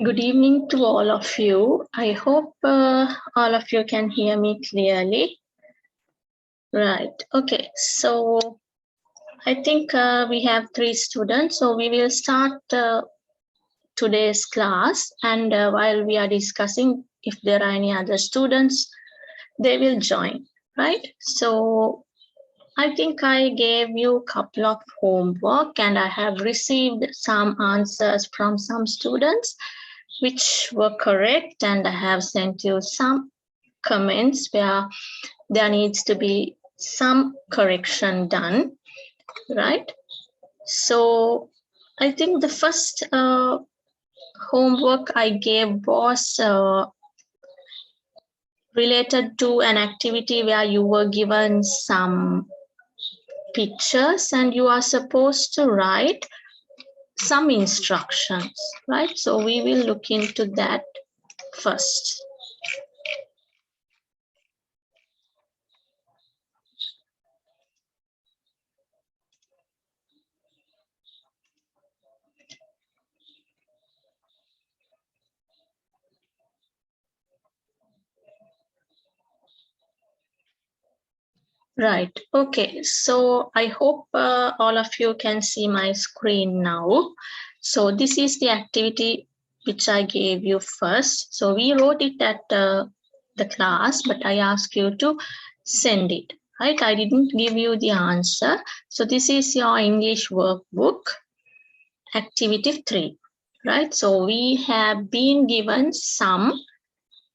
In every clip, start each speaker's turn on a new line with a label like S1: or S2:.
S1: Good evening to all of you. I hope all of you can hear me clearly. Right. Okay. So I think we have 3 students. So we will start today's class. And while we are discussing, if there are any other students, they will join. Right. So I think I gave you a couple of homework and I have received some answers from some students which were correct, and I have sent you some comments where there needs to be some correction done, right? So I think the first homework I gave was related to an activity where you were given some pictures and you are supposed to write some instructions, right? So we will look into that first. Right. Okay. So I hope all of you can see my screen now. So this is the activity which I gave you first. So we wrote it at the class, but I asked you to send it. Right. I didn't give you the answer. So this is your English workbook, activity 3. Right. So we have been given some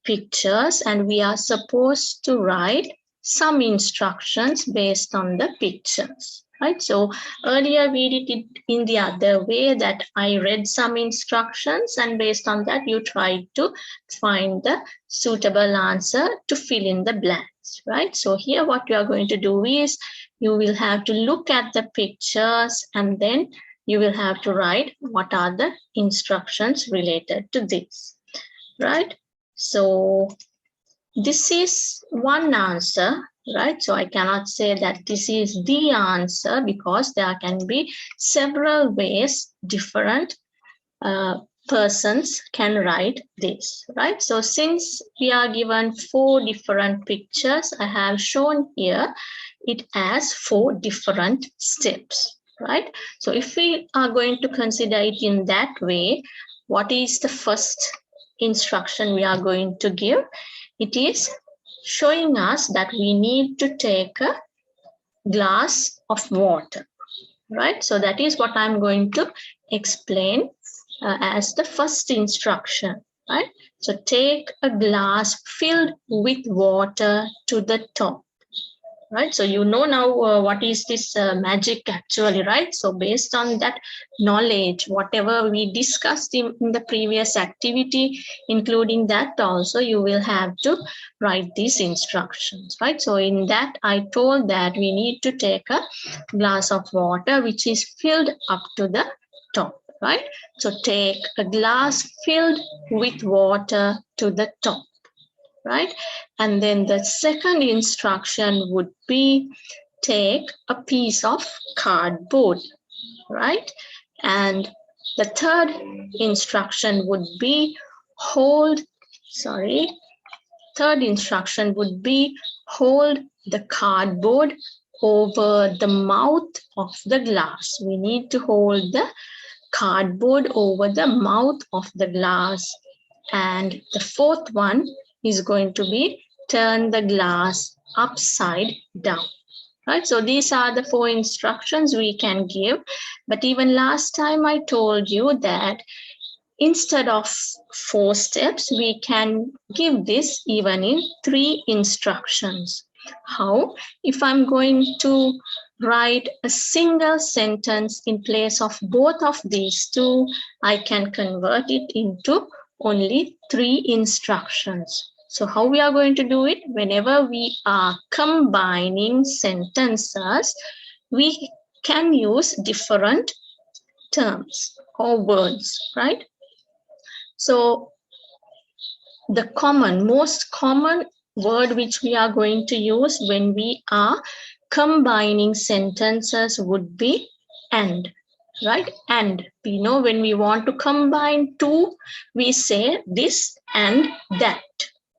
S1: pictures and we are supposed to write some instructions based on the pictures, right? So earlier we did it in the other way, that I read some instructions and based on that you try to find the suitable answer to fill in the blanks, right? So here what you are going to do is you will have to look at the pictures and then you will have to write what are the instructions related to this, right? So this is one answer, right? So I cannot say that this is the answer because there can be several ways different persons can write this, right? So since we are given 4 different pictures, I have shown here it as 4 different steps, right? So if we are going to consider it in that way, what is the first instruction we are going to give? It is showing us that we need to take a glass of water, right? So that is what I'm going to explain as the first instruction, right? So take a glass filled with water to the top. Right, so you know now what is this magic actually, right? So based on that knowledge, whatever we discussed in the previous activity, including that also, you will have to write these instructions, right? So in that I told that we need to take a glass of water which is filled up to the top, right? So take a glass filled with water to the top, right? And then the second instruction would be take a piece of cardboard, right? And the third instruction would be third instruction would be hold the cardboard over the mouth of the glass. We need to hold the cardboard over the mouth of the glass. And the fourth one is going to be turn the glass upside down, right? So these are the 4 instructions we can give. But even last time I told you that instead of 4 steps, we can give this even in 3 instructions. How? If I'm going to write a single sentence in place of both of these 2, I can convert it into only 3 instructions. So how we are going to do it? Whenever we are combining sentences, we can use different terms or words, right? So the most common word which we are going to use when we are combining sentences would be and, right? And we know when we want to combine two, we say this and that,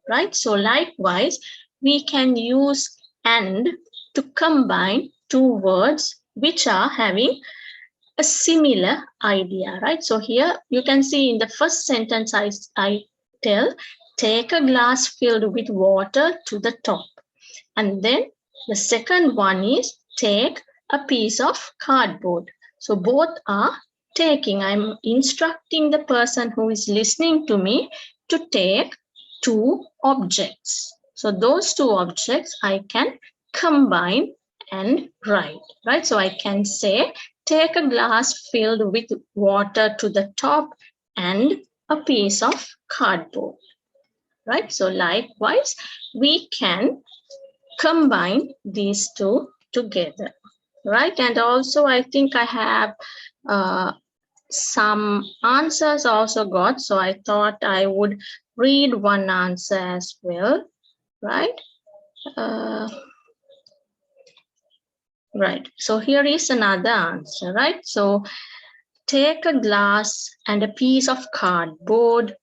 S1: right? So likewise, we can use and to combine two words which are having a similar idea, right? So here you can see in the first sentence I tell, take a glass filled with water to the top. And then the second one is take a piece of cardboard. So both are taking. I'm instructing the person who is listening to me to take two objects. So those two objects I can combine and write, right? So I can say, take a glass filled with water to the top and a piece of cardboard, right? So likewise, we can combine these two together, right? And also I think I have some answers also got, so I thought I would read one answer as well, right? Right, so here is another answer, right? So take a glass and a piece of cardboard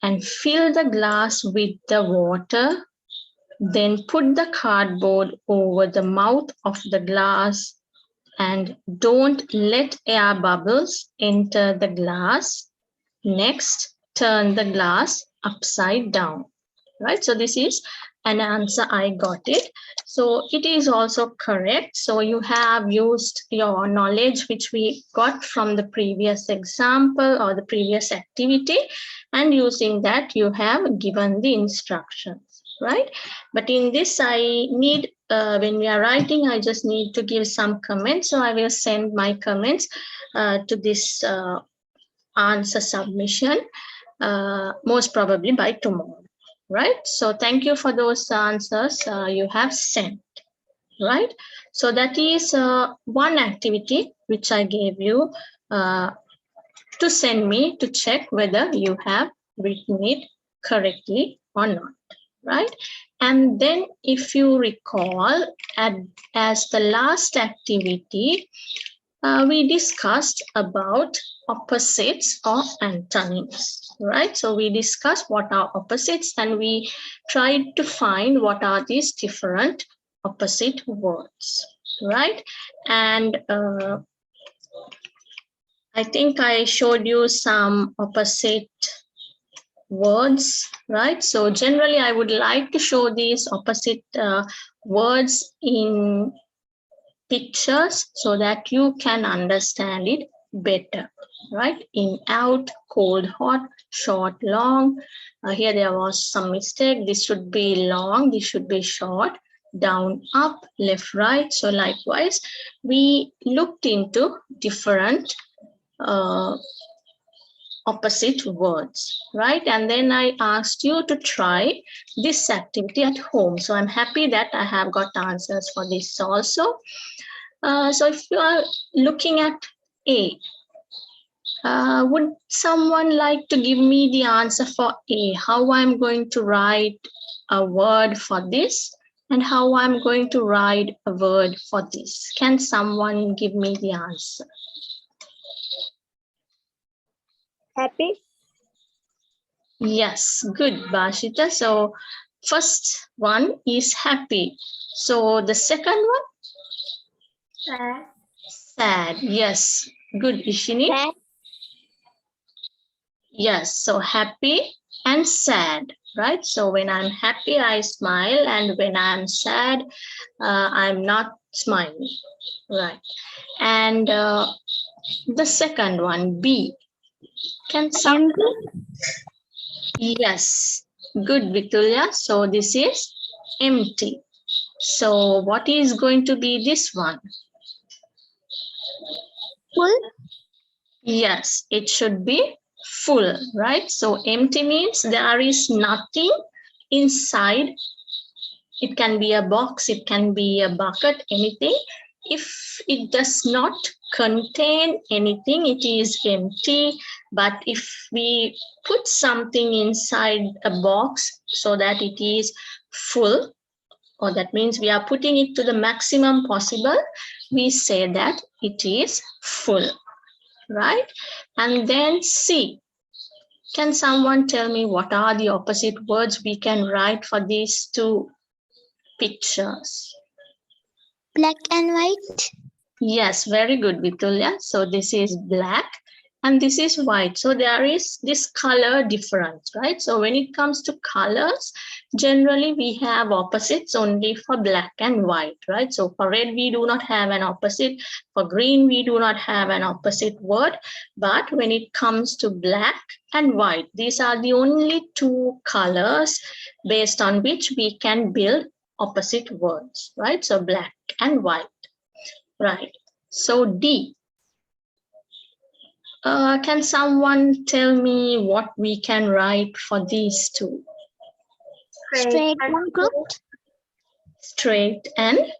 S1: and fill the glass with the water. Then put the cardboard over the mouth of the glass and don't let air bubbles enter the glass. Next, turn the glass upside down, right? So this is an answer I got it. So it is also correct. So you have used your knowledge which we got from the previous example or the previous activity, and using that you have given the instructions, right? But in this I need, when we are writing, I just need to give some comments. So I will send my comments to this answer submission most probably by tomorrow, right? So thank you for those answers you have sent, right? So that is one activity which I gave you to send me to check whether you have written it correctly or not, right? And then if you recall, as the last activity, we discussed about opposites or antonyms, right? So we discussed what are opposites and we tried to find what are these different opposite words, right? And I think I showed you some opposite words, right? So generally I would like to show these opposite words in pictures so that you can understand it better, right? In, out, cold, hot, short, long. Here there was some mistake. This should be long, this should be short, down, up, left, right. So likewise, we looked into different opposite words, right? And then I asked you to try this activity at home. So I'm happy that I have got answers for this also. So if you are looking at A, would someone like to give me the answer for A? How I'm going to write a word for this and how I'm going to write a word for this? Can someone give me the answer?
S2: Happy.
S1: Yes, good, Bashita. So first one is happy. So the second one?
S2: Sad.
S1: Sad. Yes, good, Ishini.
S2: Sad.
S1: Yes, so happy and sad, right? So when I'm happy, I smile, and when I'm sad, I'm not smiling, right? And the second one, B. Can some? Yes, good, Vitulya. So this is empty. So what is going to be this one?
S2: Full.
S1: Yes, it should be full, right? So empty means there is nothing inside. It can be a box, it can be a bucket, anything. If it does not contain anything, it is empty. But if we put something inside a box so that it is full, or that means we are putting it to the maximum possible, we say that it is full, right? And then C. Can someone tell me what are the opposite words we can write for these two pictures?
S2: Black and white.
S1: Yes, very good, Vitulya. So this is black and this is white. So there is this color difference, right? So when it comes to colors, generally we have opposites only for black and white, right? So for red, we do not have an opposite. For green, we do not have an opposite word. But when it comes to black and white, these are the only two colors based on which we can build opposite words, right? So black and white. Right. So D. Can someone tell me what we can write for these two?
S2: Straight and crooked.
S1: Straight and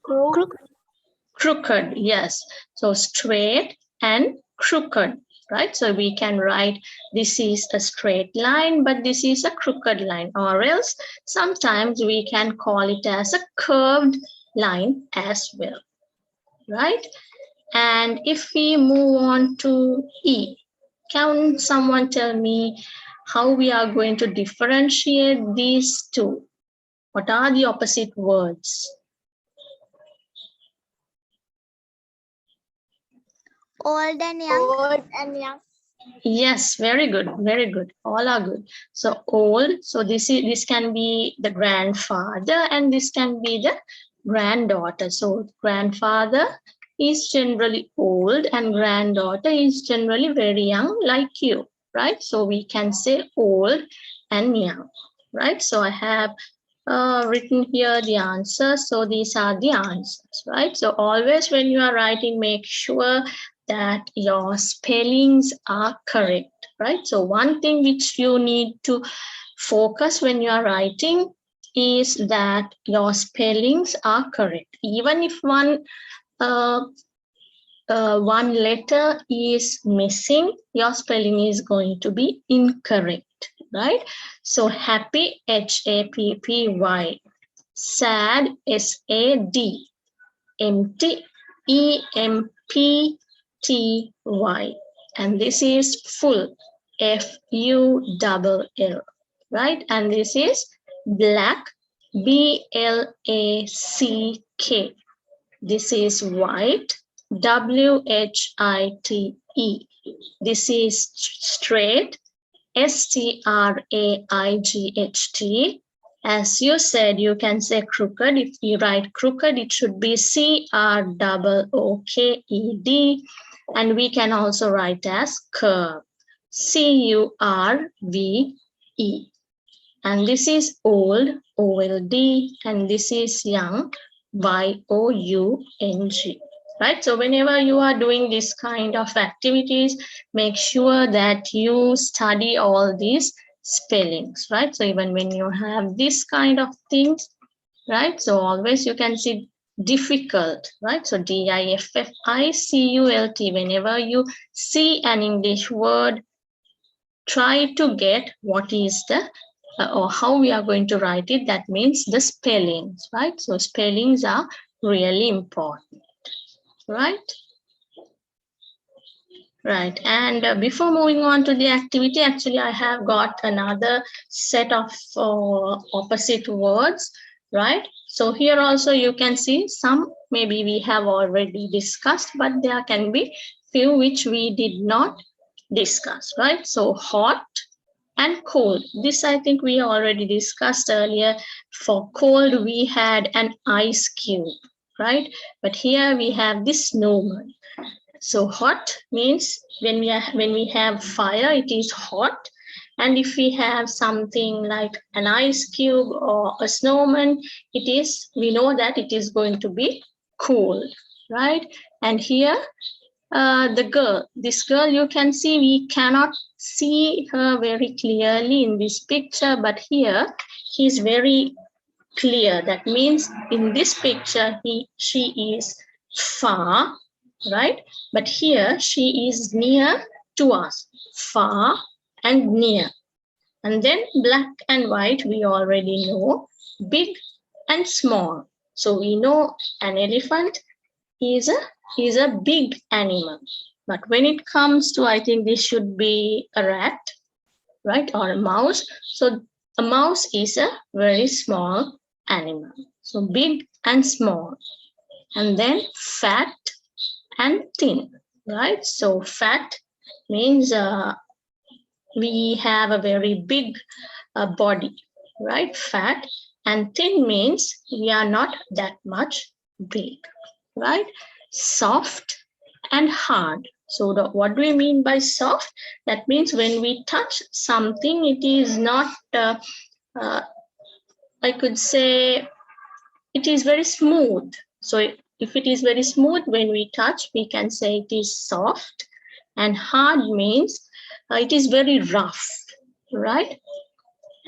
S2: Crooked.
S1: crooked. Yes. So straight and crooked. Right. So we can write this is a straight line, but this is a crooked line, or else sometimes we can call it as a curved line as well. Right. And if we move on to E, can someone tell me how we are going to differentiate these two? What are the opposite words?
S2: Old and young. Old and young.
S1: Yes, very good, very good. All are good. So old, so this can be the grandfather and this can be the granddaughter. So grandfather is generally old and granddaughter is generally very young like you, right? So we can say old and young, right? So I have written here the answers. So these are the answers, right? So always when you are writing, make sure that your spellings are correct, right? So one thing which you need to focus when you are writing is that your spellings are correct. Even if one letter is missing, your spelling is going to be incorrect, right? So happy, Happy, sad, SAD, empty, EMPTY, and this is full, FULL, right? And this is black, BLACK. This is white, WHITE. This is straight, STRAIGHT. As you said, you can say crooked. If you write crooked, it should be CROOKED. And we can also write as curve, CURVE. And this is old, OLD, and this is young, YOUNG. Right? So whenever you are doing this kind of activities, make sure that you study all these spellings, right? So even when you have this kind of things, right? So always you can see difficult, right? So DIFFICULT. Whenever you see an English word, try to get what is the or how we are going to write it. That means the spellings, right? So spellings are really important, right? Right. And before moving on to the activity, actually, I have got another set of opposite words, right? So here also you can see some maybe we have already discussed, but there can be few which we did not discuss, right? So hot and cold. This I think we already discussed earlier. For cold, we had an ice cube, right? But here we have this snowman. So hot means when we have fire, it is hot. And if we have something like an ice cube or a snowman, we know that it is going to be cold, right? And here this girl, you can see we cannot see her very clearly in this picture, but here he's very clear. That means in this picture she is far, right? But here she is near to us, far and near. And then black and white, we already know, big and small. So we know an elephant is a big animal. But when it comes to, I think this should be a rat, right, or a mouse. So a mouse is a very small animal. So big and small, and then fat and thin, right? So fat means we have a very big body, right? Fat, and thin means we are not that much big, right? Soft and hard. So what do we mean by soft? That means when we touch something, it is not, I could say, it is very smooth. So if it is very smooth when we touch, we can say it is soft. And hard means it is very rough, right?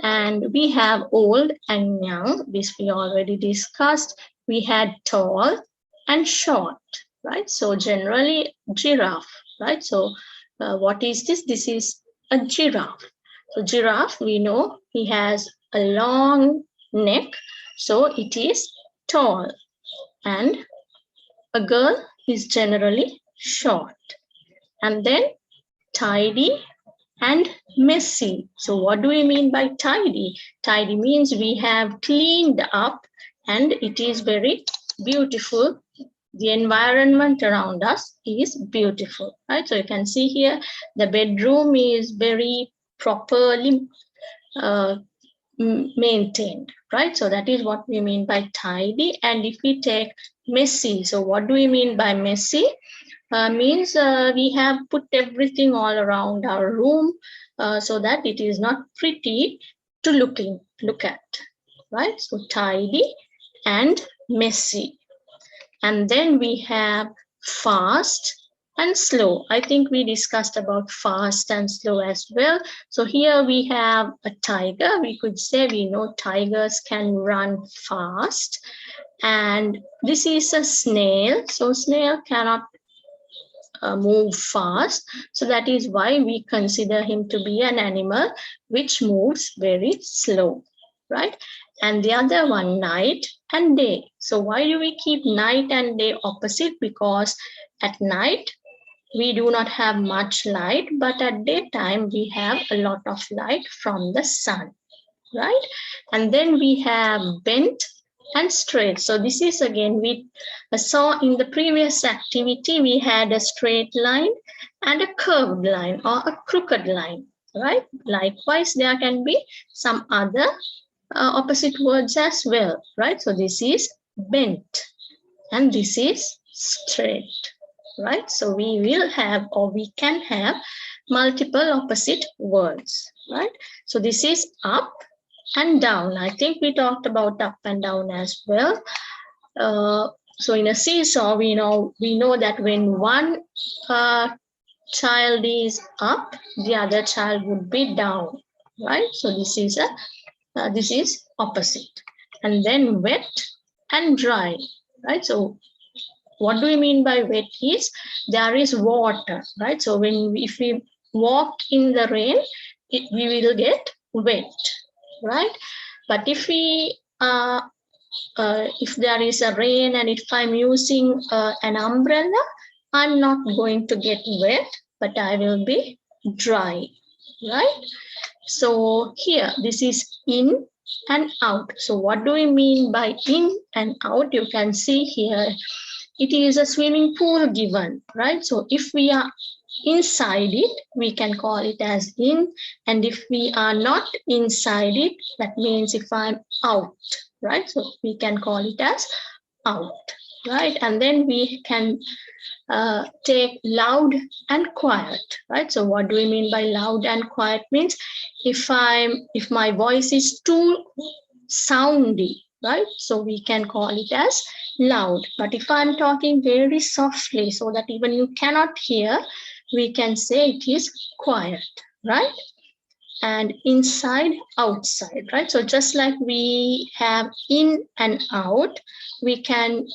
S1: And we have old and young, this we already discussed. We had tall and short, right? So generally giraffe, right? So what is this? This is a giraffe. So giraffe, we know he has a long neck, so it is tall. And a girl is generally short. And then tidy and messy. So what do we mean by tidy? Tidy means we have cleaned up and it is very beautiful. The environment around us is beautiful, right? So you can see here the bedroom is very properly maintained, right? So that is what we mean by tidy. And if we take messy, so what do we mean by messy? Means we have put everything all around our room so that it is not pretty to look at, right? So tidy and messy. And then we have fast and slow. I think we discussed about fast and slow as well. So here we have a tiger. We could say we know tigers can run fast. And this is a snail. So snail cannot move fast. So that is why we consider him to be an animal which moves very slow, right? And the other one, night and day. So why do we keep night and day opposite? Because at night we do not have much light, but at daytime we have a lot of light from the sun, right? And then we have bent and straight. So this is again, we saw in the previous activity, we had a straight line and a curved line or a crooked line, right? Likewise, there can be some other opposite words as well, right? So this is bent and this is straight, right? So we will have, or we can have, multiple opposite words, right? So this is up and down. I think we talked about up and down as well. So in a seesaw, we know that when one child is up, the other child would be down, right? So this is opposite. And then wet and dry, right? So what do we mean by wet is there is water, right? So if we walk in the rain, we will get wet, right? But if there is a rain and if I'm using an umbrella, I'm not going to get wet, but I will be dry, right? So here, this is in and out. So what do we mean by in and out? You can see here, it is a swimming pool given, right? So if we are inside it, we can call it as in. And if we are not inside it, that means if I'm out, right? So we can call it as out, right? And then we can take loud and quiet, right? So what do we mean by loud and quiet? Means if my voice is too soundy, right? So we can call it as loud. But if I'm talking very softly so that even you cannot hear, we can say it is quiet, right? And inside, outside, right? So just like we have in and out, we can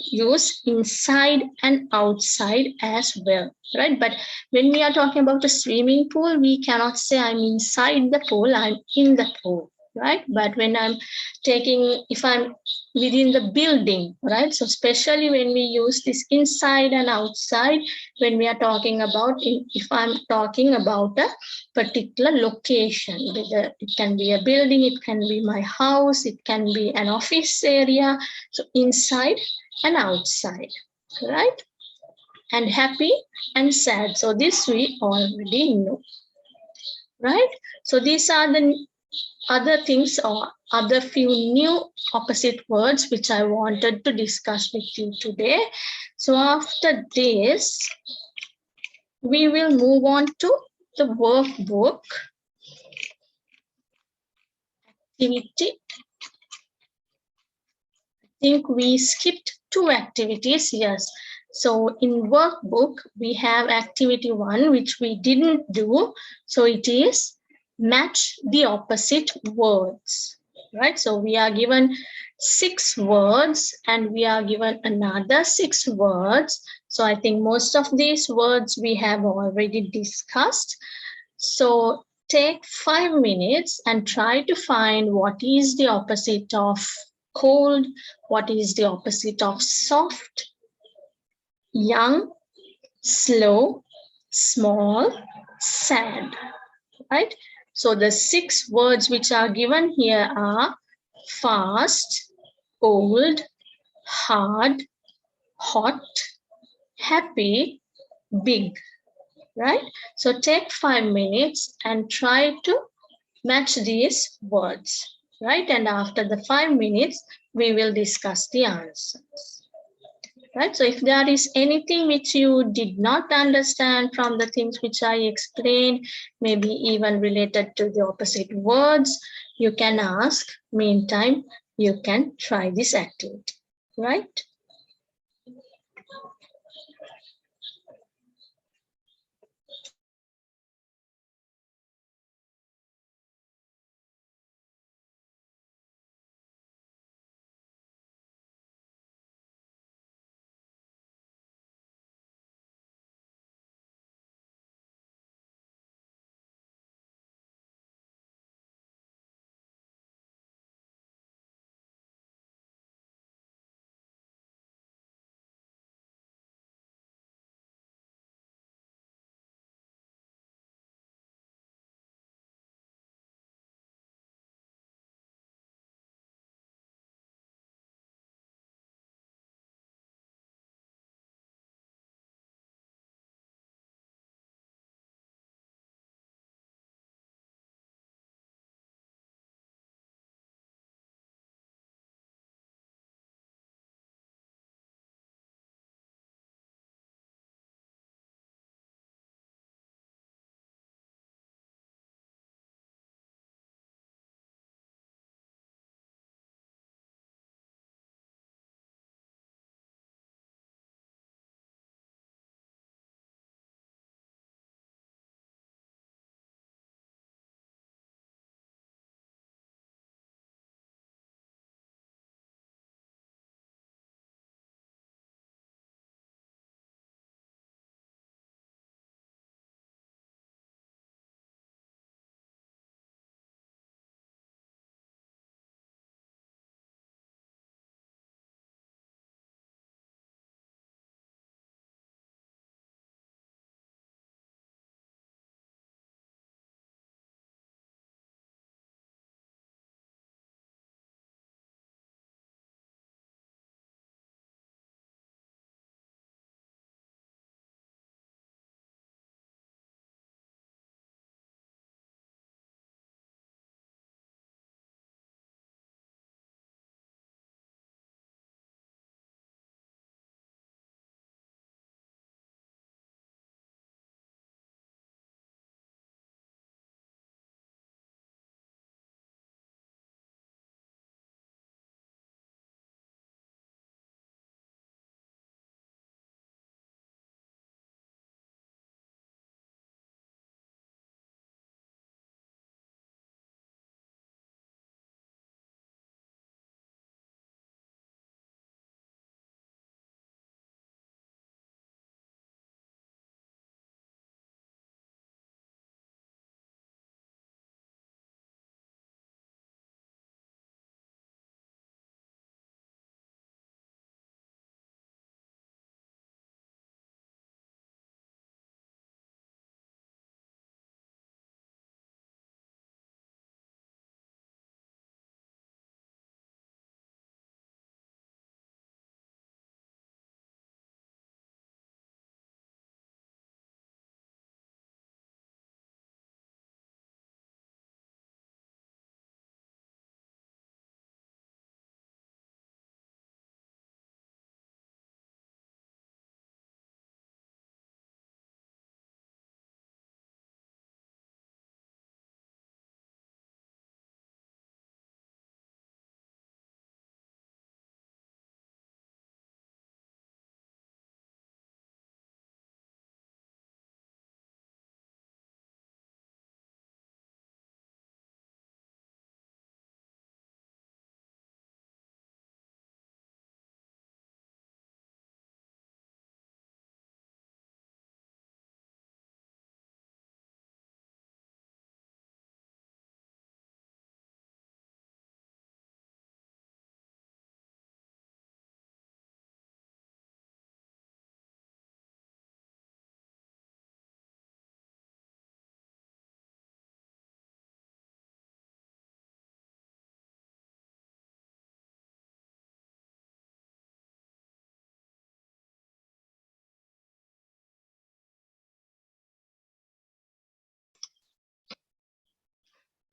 S1: use inside and outside as well, right? But when we are talking about a swimming pool, we cannot say I'm inside the pool, I'm in the pool, right? But when I'm taking, if I'm within the building, right? So especially when we use this inside and outside, when we are talking about, if I'm talking about a particular location, whether it can be a building, it can be my house, it can be an office area. So inside and outside, right? And happy and sad. So this we already know, right? So these are the other things or other few new opposite words which I wanted to discuss with you today. So after this, we will move on to the workbook activity. I think we skipped 2 activities, yes. So in workbook, we have activity 1, which we didn't do. So it is match the opposite words, right? So we are given 6 words and we are given another 6 words. So I think most of these words we have already discussed. So take 5 minutes and try to find what is the opposite of cold, what is the opposite of soft, young, slow, small, sad, right? So the 6 words which are given here are fast, old, hard, hot, happy, big, right? So take 5 minutes and try to match these words, right? And after the 5 minutes, we will discuss the answers, right? So if there is anything which you did not understand from the things which I explained, maybe even related to the opposite words, you can ask. Meantime, you can try this activity, right?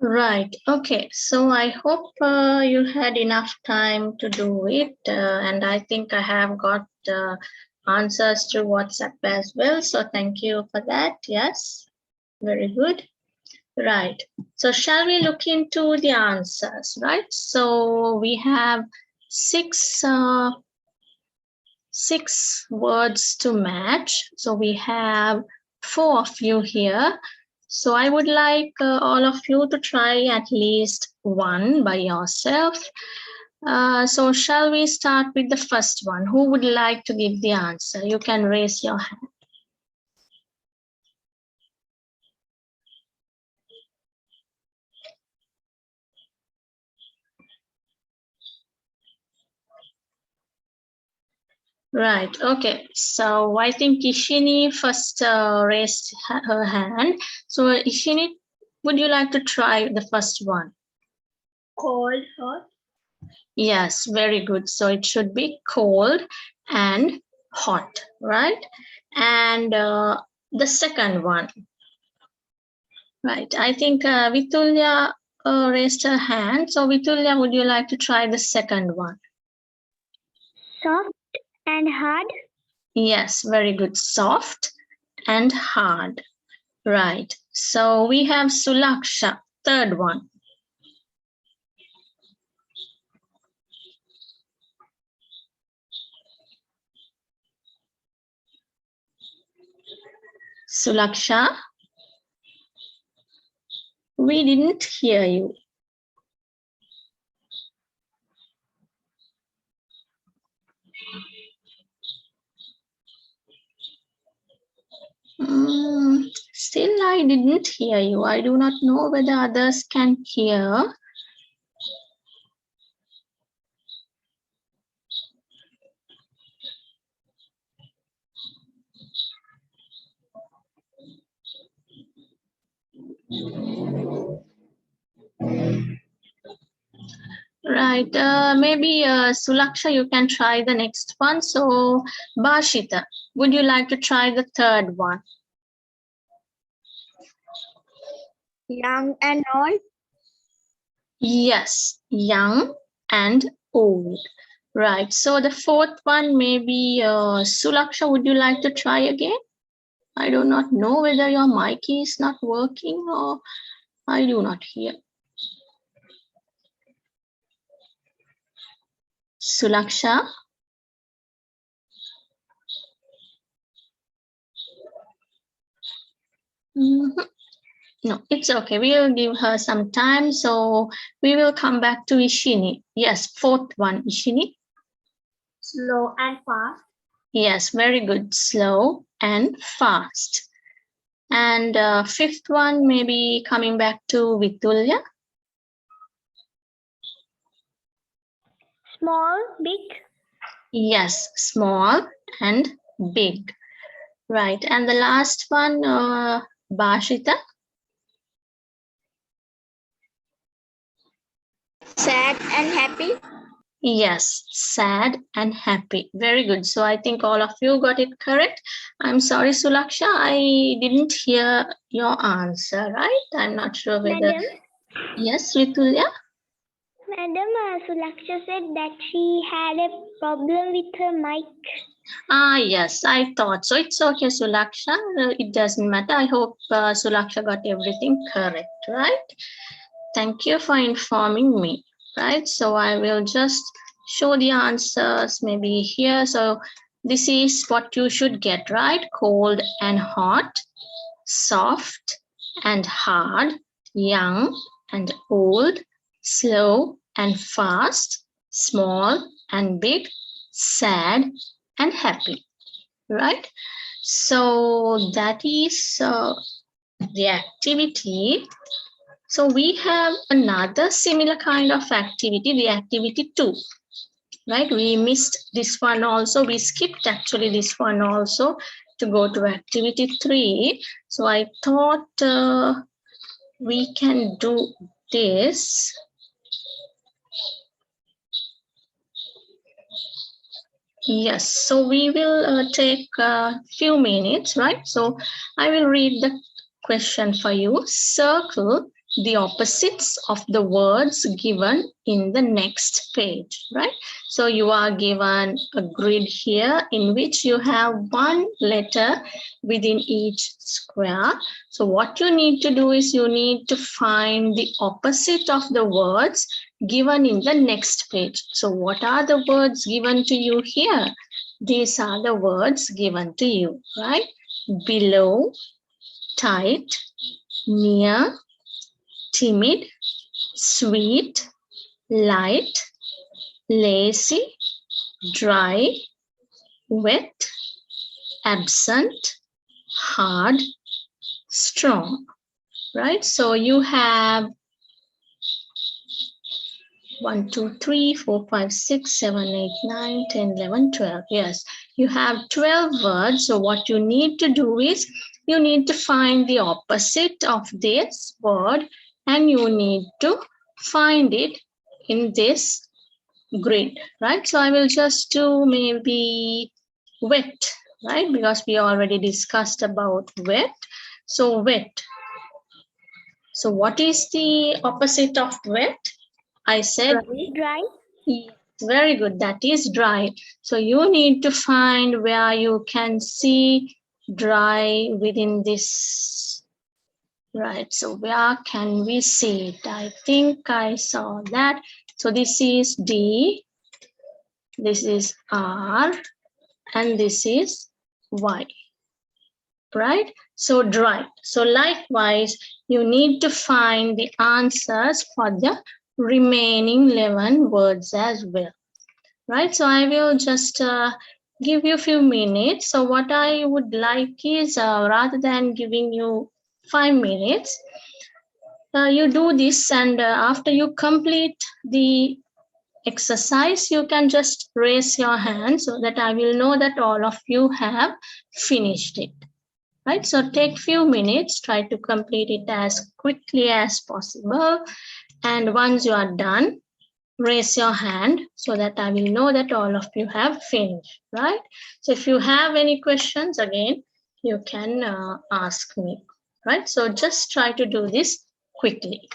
S1: Right. Okay. So I hope you had enough time to do it. And I think I have got answers to WhatsApp as well. So thank you for that. Yes. Very good. Right. So shall we look into the answers, right? So we have six words to match. So we have 4 of you here. So I would like all of you to try at least one by yourself. So shall we start with the first one? Who would like to give the answer? You can raise your hand. Right. Okay. So I think Ishini first raised her hand. So Ishini, would you like to try the first one? Cold, hot. Yes, very good. So it should be cold and hot, right? And the second one, right? I think Vitulya raised her hand. So Vitulya, would you like to try the second one?
S2: Soft and hard.
S1: Yes, very good. Soft and hard. Right. So we have Sulaksha, third one. Sulaksha, we didn't hear you. Still, I didn't hear you. I do not know whether others can hear. Right. Maybe Sulaksha, you can try the next one. So, Bashita, would you like to try the third one?
S2: Young and old.
S1: Yes, young and old. Right. So the fourth one, maybe Sulaksha, would you like to try again? I do not know whether your mic is not working or I do not hear. Sulaksha? No, it's okay. We will give her some time. So we will come back to Ishini. Yes, fourth one, Ishini. Slow and fast. Yes, very good. Slow and fast. And fifth one, maybe coming back to Vitulya.
S2: Small, big.
S1: Yes, small and big. Right. And the last one, Bashita.
S2: Sad and happy.
S1: Yes, sad and happy. Very good. So I think all of you got it correct. I'm sorry, Sulaksha, I didn't hear your answer, right? I'm not sure whether...
S2: Madam?
S1: Yes, Vitulya?
S2: Madam, Sulaksha said that she had a problem with her mic.
S1: Yes, I thought so. It's okay, Sulaksha. It doesn't matter. I hope Sulaksha got everything correct, right? Thank you for informing me, right? So I will just show the answers maybe here. So this is what you should get, right? Cold and hot, soft and hard, young and old, slow and fast, small and big, sad and happy, right? So that is the activity. So we have another similar kind of activity, the activity 2, right? We missed this one also. We skipped actually this one also to go to activity 3. So I thought we can do this. Yes, so we will take a few minutes, right? So I will read the question for you. Circle the opposites of the words given in the next page, right? So you are given a grid here in which you have one letter within each square. So what you need to do is you need to find the opposite of the words given in the next page. So what are the words given to you here? These are the words given to you, right? Below, tight, near, timid, sweet, light, lazy, dry, wet, absent, hard, strong, right? So you have 1, 2, 3, 4, 5, 6, 7, 8, 9, 10, 11, 12. Yes, you have 12 words. So what you need to do is you need to find the opposite of this word and you need to find it in this grid, right? So I will just do maybe wet, right? Because we already discussed about wet. So wet. So what is the opposite of wet? I said
S2: Dry.
S1: very good. That is dry. So you need to find where you can see dry within this. Right. So where can we see it? I think I saw that. So this is D, this is R, and this is Y. Right? So dry. So likewise, you need to find the answers for the remaining 11 words as well. Right? So I will just give you a few minutes. So what I would like is rather than giving you 5 minutes, you do this and after you complete the exercise, you can just raise your hand so that I will know that all of you have finished it. Right? So take few minutes, try to complete it as quickly as possible. And once you are done, raise your hand so that I will know that all of you have finished, right? So if you have any questions, again, you can ask me, right? So just try to do this quickly.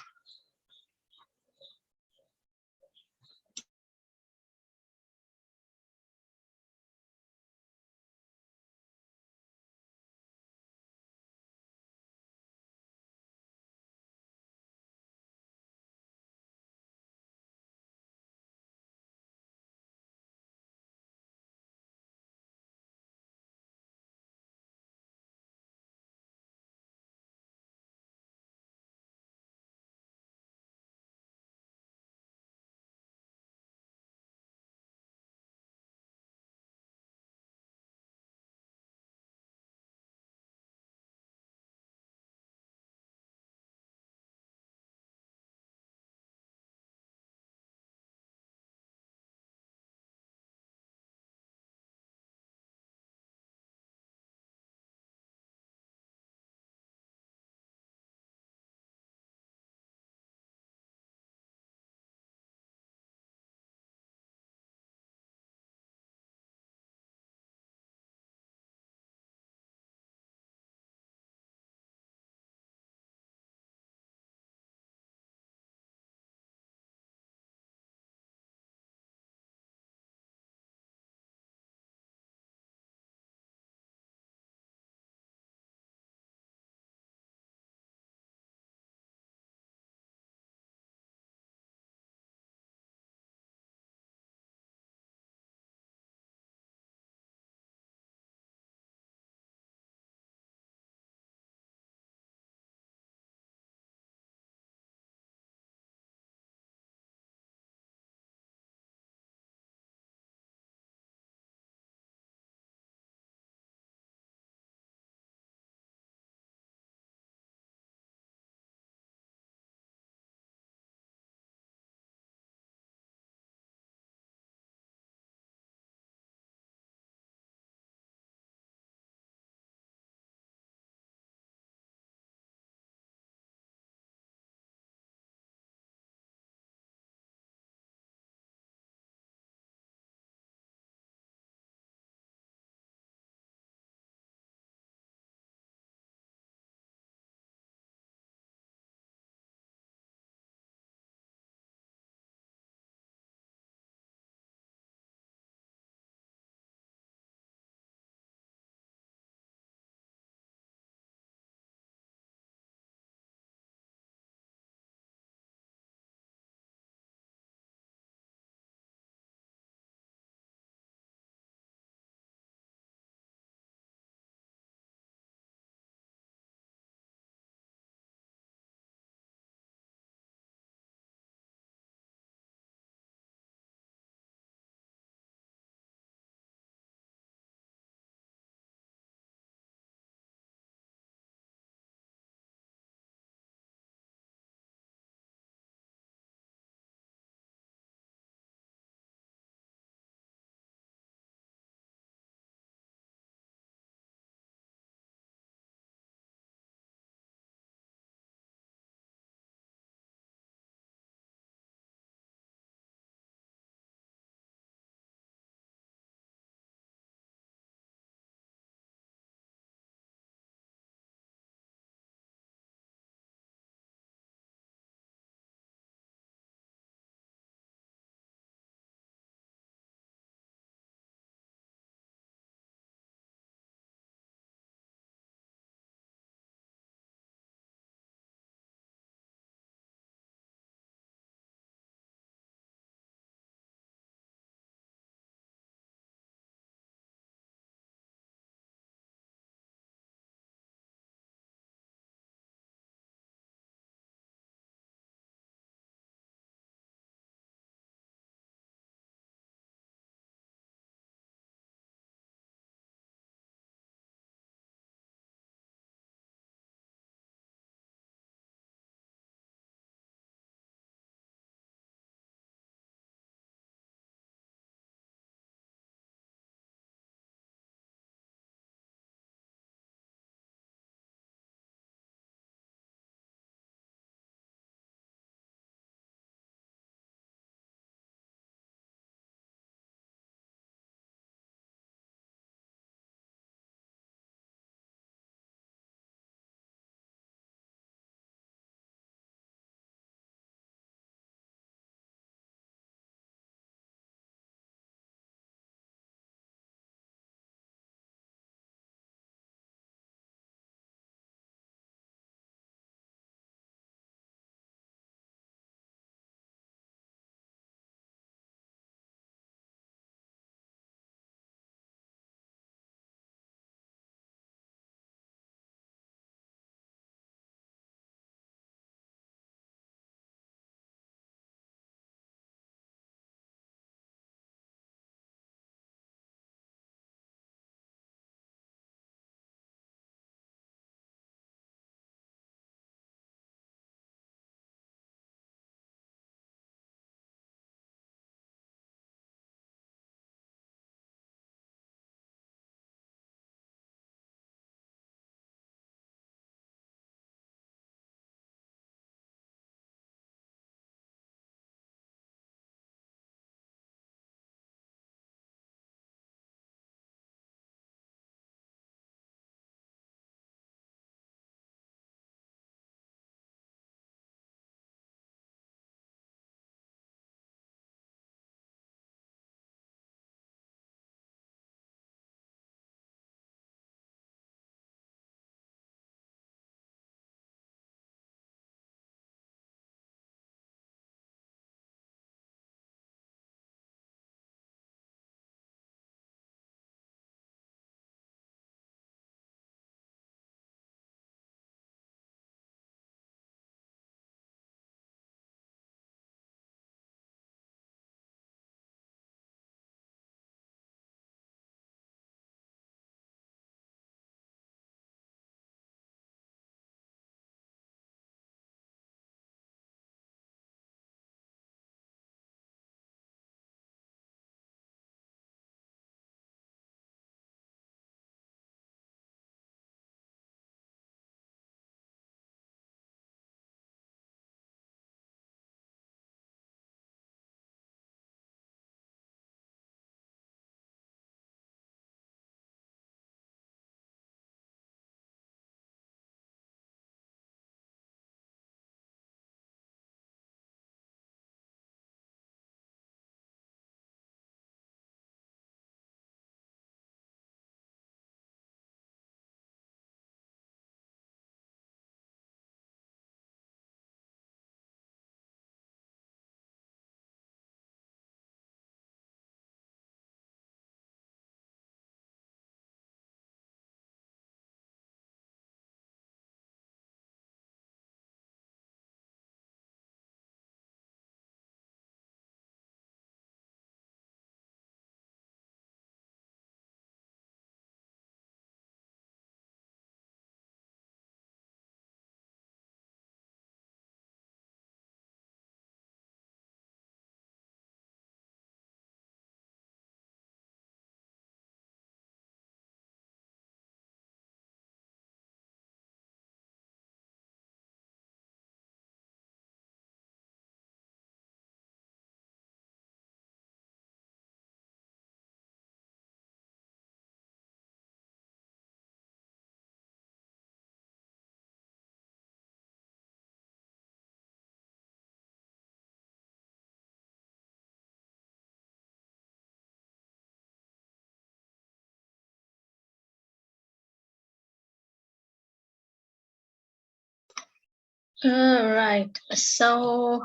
S1: Right. So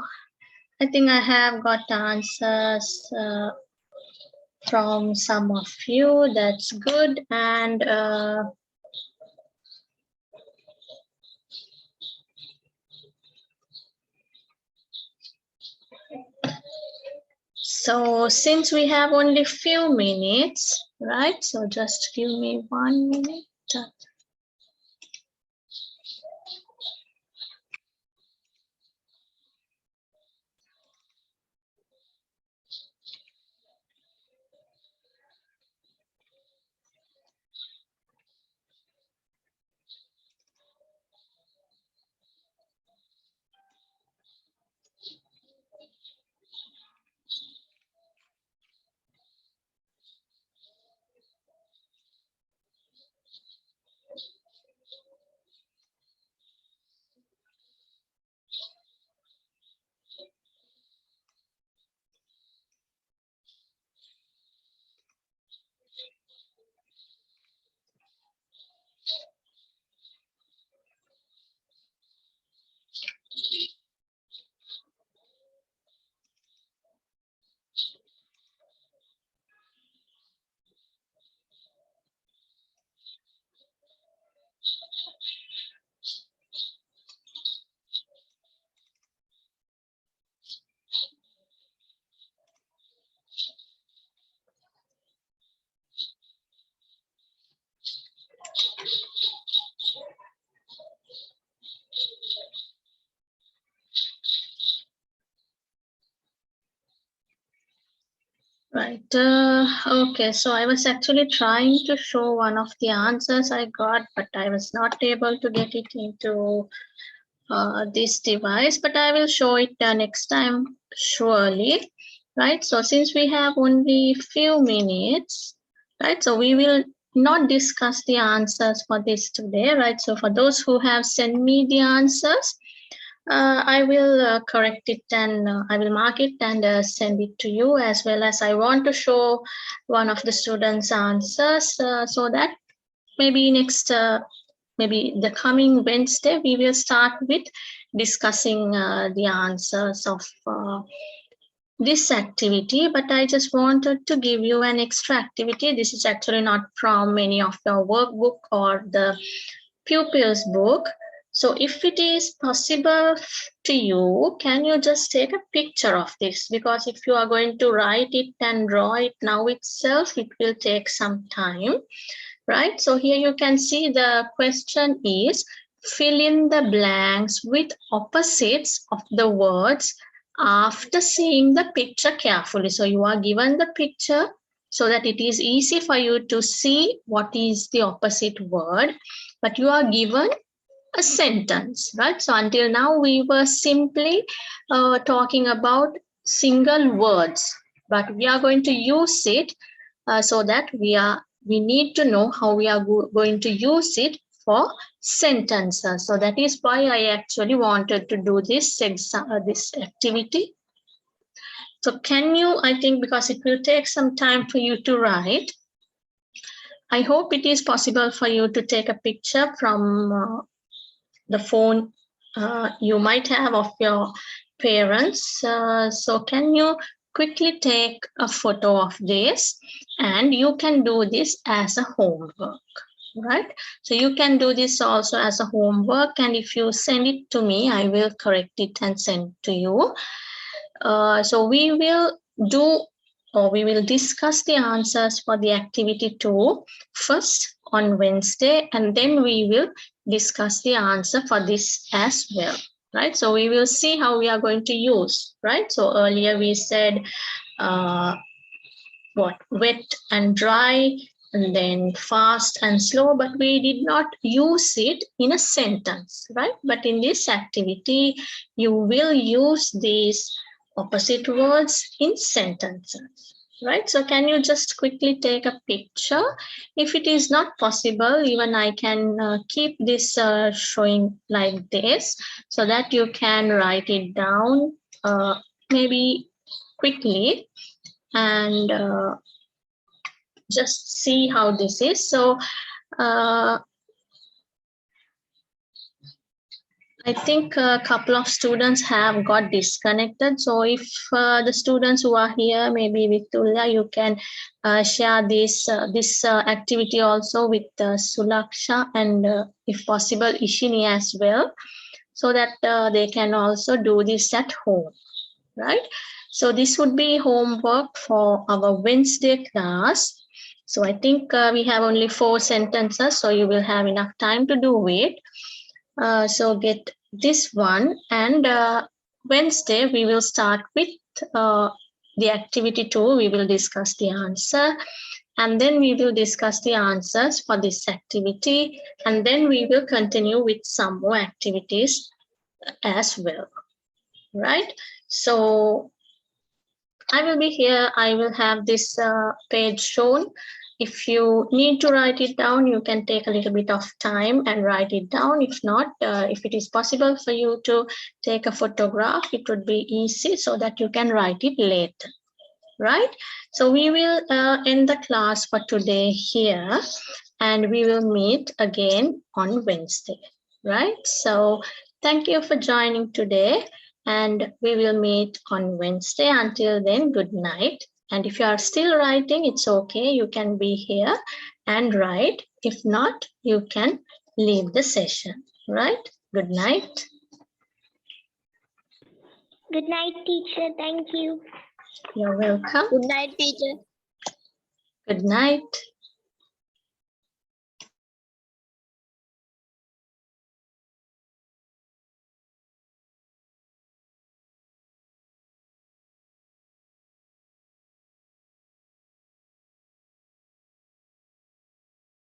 S1: I think I have got answers from some of you. That's good. And so since we have only few minutes, right? So just give me 1 minute. Right. Okay. So I was actually trying to show one of the answers I got, but I was not able to get it into this device. But I will show it next time, surely. Right. So since we have only few minutes, right? So we will not discuss the answers for this today, right? So for those who have sent me the answers, I will correct it and I will mark it and send it to you, as well as I want to show one of the students' answers so that maybe next, maybe the coming Wednesday, we will start with discussing the answers of this activity. But I just wanted to give you an extra activity. This is actually not from any of your workbook or the pupils book. So if it is possible to you, can you just take a picture of this? Because if you are going to write it and draw it now itself, it will take some time, right? So here you can see the question is, fill in the blanks with opposites of the words after seeing the picture carefully. So you are given the picture so that it is easy for you to see what is the opposite word, but you are given a sentence, right? So until now we were simply talking about single words, but we are going to use it so that we need to know how we are going to use it for sentences. So that is why I actually wanted to do this this activity. So can you, I think because it will take some time for you to write, I hope it is possible for you to take a picture from the phone you might have of your parents. So can you quickly take a photo of this, and you can do this as a homework, right? So you can do this also as a homework, and if you send it to me, I will correct it and send to you. So we will do, or we will discuss the answers for the activity 2 first on Wednesday, and then we will discuss the answer for this as well, right? So we will see how we are going to use, right? So earlier we said wet and dry, and then fast and slow, but we did not use it in a sentence, right? But in this activity, you will use these opposite words in sentences, right? So can you just quickly take a picture? If it is not possible, even I can keep this showing like this so that you can write it down maybe quickly and just see how this is. So I I think a couple of students have got disconnected. So if the students who are here, maybe with Tulya, you can share this activity also with Sulaksha and if possible Ishini as well, so that they can also do this at home, right? So this would be homework for our Wednesday class. So I think we have only 4 sentences, so you will have enough time to do it. So get this one, and Wednesday we will start with the activity 2. We will discuss the answer, and then we will discuss the answers for this activity, and then we will continue with some more activities as well, right? So I will be here. I will have this page shown. If you need to write it down, you can take a little bit of time and write it down. If not, if it is possible for you to take a photograph, it would be easy so that you can write it later, right? So we will end the class for today here, and we will meet again on Wednesday, right? So thank you for joining today, and we will meet on Wednesday. Until then, good night. And if you are still writing, it's okay. You can be here and write. If not, you can leave the session, right? Good night.
S2: Good night, teacher. Thank you.
S1: You're welcome.
S3: Good night, teacher.
S1: Good night.